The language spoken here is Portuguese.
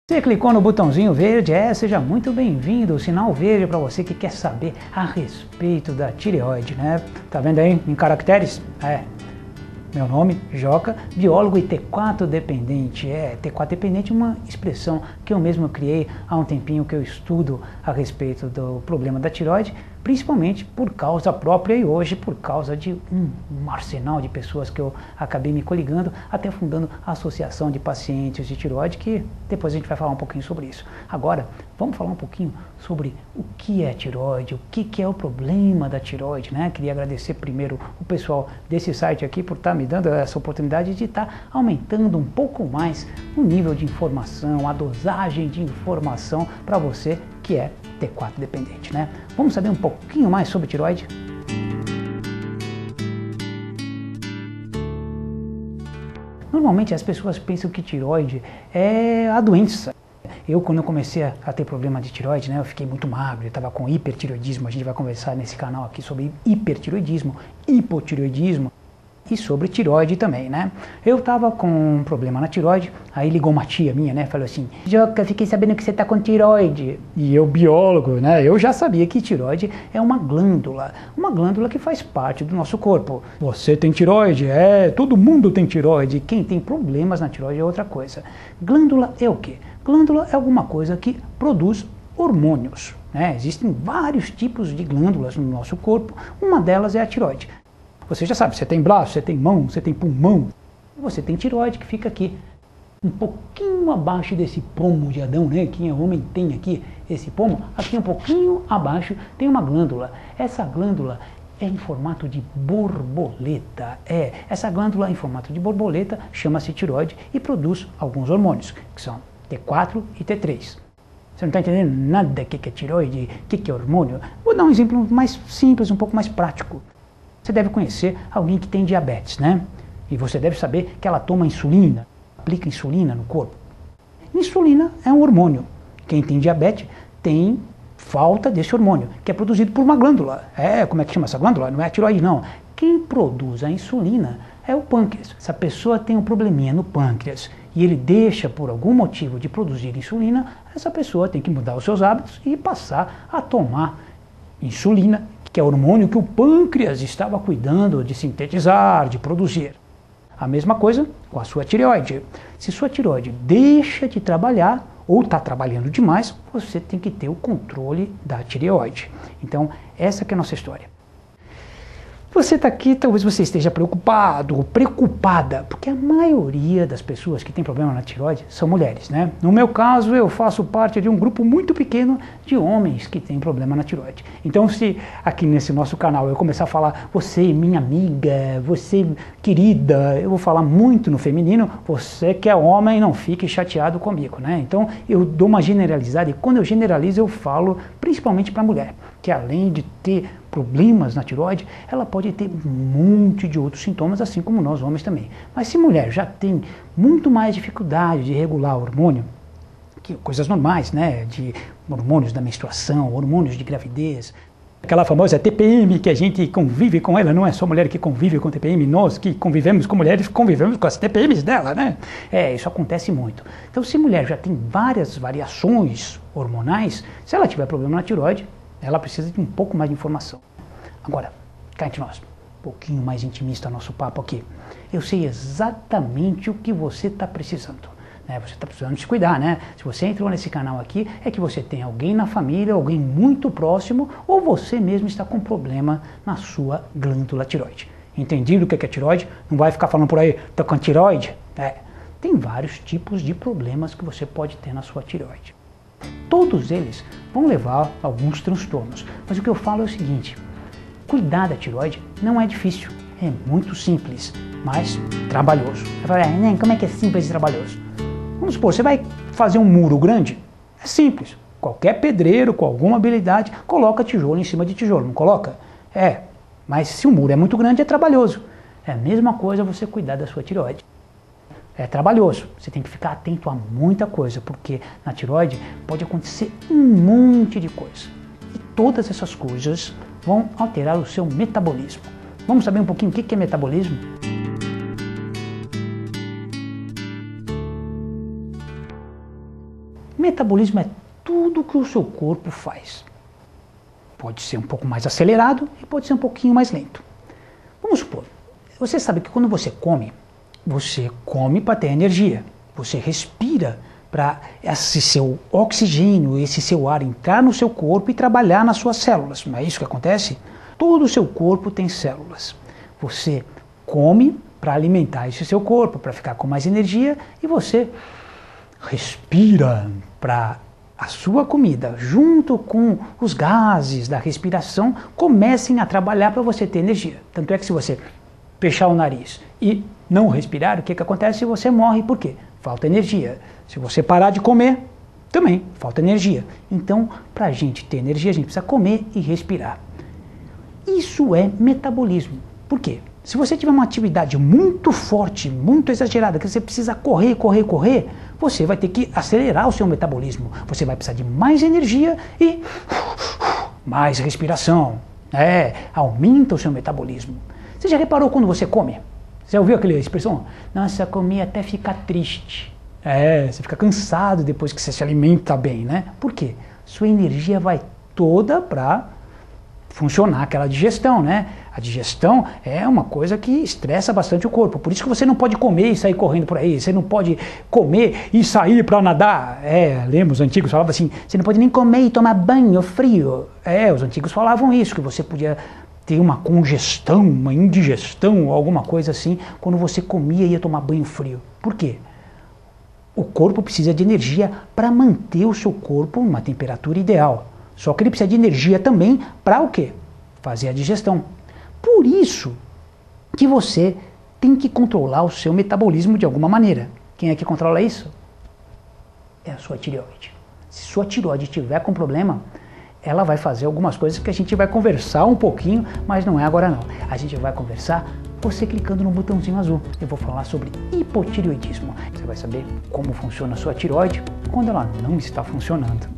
Você clicou no botãozinho verde, seja muito bem-vindo, o sinal verde para você que quer saber a respeito da tireoide, né? Tá vendo aí em caracteres? Meu nome, Joca, biólogo e T4 dependente. T4 dependente é uma expressão que eu mesmo criei há um tempinho que eu estudo a respeito do problema da tireoide, principalmente por causa própria e hoje por causa de um arsenal de pessoas que eu acabei me coligando, até fundando a Associação de Pacientes de Tireoide, que depois a gente vai falar um pouquinho sobre isso. Agora, vamos falar um pouquinho sobre o que é tireoide, o que é o problema da tireoide, né? Queria agradecer primeiro o pessoal desse site aqui por estar me dando essa oportunidade de estar aumentando um pouco mais o nível de informação, a dosagem de informação para você que é T4 dependente, né? Vamos saber um pouquinho mais sobre tireoide? Normalmente as pessoas pensam que tireoide é a doença. Quando eu comecei a ter problema de tireoide, né, eu fiquei muito magro, eu estava com hipertireoidismo. A gente vai conversar nesse canal aqui sobre hipertireoidismo, hipotireoidismo e sobre tireoide também, né? Eu tava com um problema na tireoide, aí ligou uma tia minha, né? Falou assim: Joca, fiquei sabendo que você tá com tireoide. E eu, biólogo, né? Eu já sabia que tireoide é uma glândula que faz parte do nosso corpo. Você tem tireoide? Todo mundo tem tireoide. Quem tem problemas na tireoide é outra coisa. Glândula é o quê? Glândula é alguma coisa que produz hormônios, né? Existem vários tipos de glândulas no nosso corpo, uma delas é a tireoide. Você já sabe, você tem braço, você tem mão, você tem pulmão, você tem tireoide que fica aqui, um pouquinho abaixo desse pomo de Adão, né? Quem é homem tem aqui esse pomo, aqui um pouquinho abaixo tem uma glândula. Essa glândula é em formato de borboleta. Essa glândula em formato de borboleta chama-se tireoide e produz alguns hormônios, que são T4 e T3. Você não está entendendo nada do que é tireoide, o que é hormônio? Vou dar um exemplo mais simples, um pouco mais prático. Você deve conhecer alguém que tem diabetes, né? E você deve saber que ela toma insulina, aplica insulina no corpo. Insulina é um hormônio. Quem tem diabetes tem falta desse hormônio, que é produzido por uma glândula. Como é que chama essa glândula? Não é a tireoide, não. Quem produz a insulina é o pâncreas. Se a pessoa tem um probleminha no pâncreas e ele deixa por algum motivo de produzir insulina, essa pessoa tem que mudar os seus hábitos e passar a tomar insulina, que é o hormônio que o pâncreas estava cuidando de sintetizar, de produzir. A mesma coisa com a sua tireoide. Se sua tireoide deixa de trabalhar ou está trabalhando demais, você tem que ter o controle da tireoide. Então, essa que é a nossa história. Você está aqui, talvez você esteja preocupado ou preocupada, porque a maioria das pessoas que tem problema na tireoide são mulheres, né? No meu caso, eu faço parte de um grupo muito pequeno de homens que têm problema na tireoide. Então, se aqui nesse nosso canal eu começar a falar você, minha amiga, você, querida, eu vou falar muito no feminino, você que é homem, não fique chateado comigo, né? Então, eu dou uma generalizada e quando eu generalizo, eu falo principalmente para a mulher, que além de ter problemas na tireoide, ela pode ter um monte de outros sintomas, assim como nós homens também. Mas se mulher já tem muito mais dificuldade de regular o hormônio, coisas normais, né, de hormônios da menstruação, hormônios de gravidez, aquela famosa TPM que a gente convive com ela, não é só mulher que convive com TPM, nós que convivemos com mulheres convivemos com as TPMs dela, né? Isso acontece muito. Então, se mulher já tem várias variações hormonais, se ela tiver problema na tireoide, ela precisa de um pouco mais de informação. Agora, cá entre nós, um pouquinho mais intimista nosso papo aqui. Eu sei exatamente o que você está precisando. Né? Você está precisando se cuidar, né? Se você entrou nesse canal aqui, é que você tem alguém na família, alguém muito próximo, ou você mesmo está com problema na sua glândula tireoide. Entendido o que é tireoide? Não vai ficar falando por aí, tá com tireoide? Tem vários tipos de problemas que você pode ter na sua tireoide. Todos eles vão levar a alguns transtornos. Mas o que eu falo é o seguinte: cuidar da tireoide não é difícil, é muito simples, mas trabalhoso. Você fala, como é que é simples e trabalhoso? Vamos supor, você vai fazer um muro grande? É simples. Qualquer pedreiro com alguma habilidade coloca tijolo em cima de tijolo, não coloca? Mas se o muro é muito grande, é trabalhoso. É a mesma coisa você cuidar da sua tireoide. É trabalhoso, você tem que ficar atento a muita coisa, porque na tireoide pode acontecer um monte de coisa. E todas essas coisas vão alterar o seu metabolismo. Vamos saber um pouquinho o que é metabolismo? Metabolismo é tudo que o seu corpo faz. Pode ser um pouco mais acelerado e pode ser um pouquinho mais lento. Vamos supor, você sabe que quando você come para ter energia. Você respira para esse seu oxigênio, esse seu ar entrar no seu corpo e trabalhar nas suas células. Não é isso que acontece? Todo o seu corpo tem células. Você come para alimentar esse seu corpo, para ficar com mais energia, e você respira para a sua comida, junto com os gases da respiração, comecem a trabalhar para você ter energia. Tanto é que se você fechar o nariz e não respirar, o que acontece? Você morre. Por quê? Falta energia. Se você parar de comer, também falta energia. Então, para a gente ter energia, a gente precisa comer e respirar. Isso é metabolismo. Por quê? Se você tiver uma atividade muito forte, muito exagerada, que você precisa correr, você vai ter que acelerar o seu metabolismo. Você vai precisar de mais energia e mais respiração. Aumenta o seu metabolismo. Você já reparou quando você come? Você já ouviu aquela expressão? Nossa, comi até ficar triste. Você fica cansado depois que você se alimenta bem, né? Por quê? Sua energia vai toda para funcionar aquela digestão, né? A digestão é uma coisa que estressa bastante o corpo. Por isso que você não pode comer e sair correndo por aí. Você não pode comer e sair para nadar. Lembra, os antigos falavam assim, você não pode nem comer e tomar banho frio. Os antigos falavam isso, que você podia ter uma congestão, uma indigestão, alguma coisa assim, quando você comia e ia tomar banho frio. Por quê? O corpo precisa de energia para manter o seu corpo numa temperatura ideal. Só que ele precisa de energia também para o quê? Fazer a digestão. Por isso que você tem que controlar o seu metabolismo de alguma maneira. Quem é que controla isso? É a sua tireoide. Se sua tireoide estiver com problema, ela vai fazer algumas coisas que a gente vai conversar um pouquinho, mas não é agora não. A gente vai conversar você clicando no botãozinho azul. Eu vou falar sobre hipotireoidismo. Você vai saber como funciona a sua tireoide quando ela não está funcionando.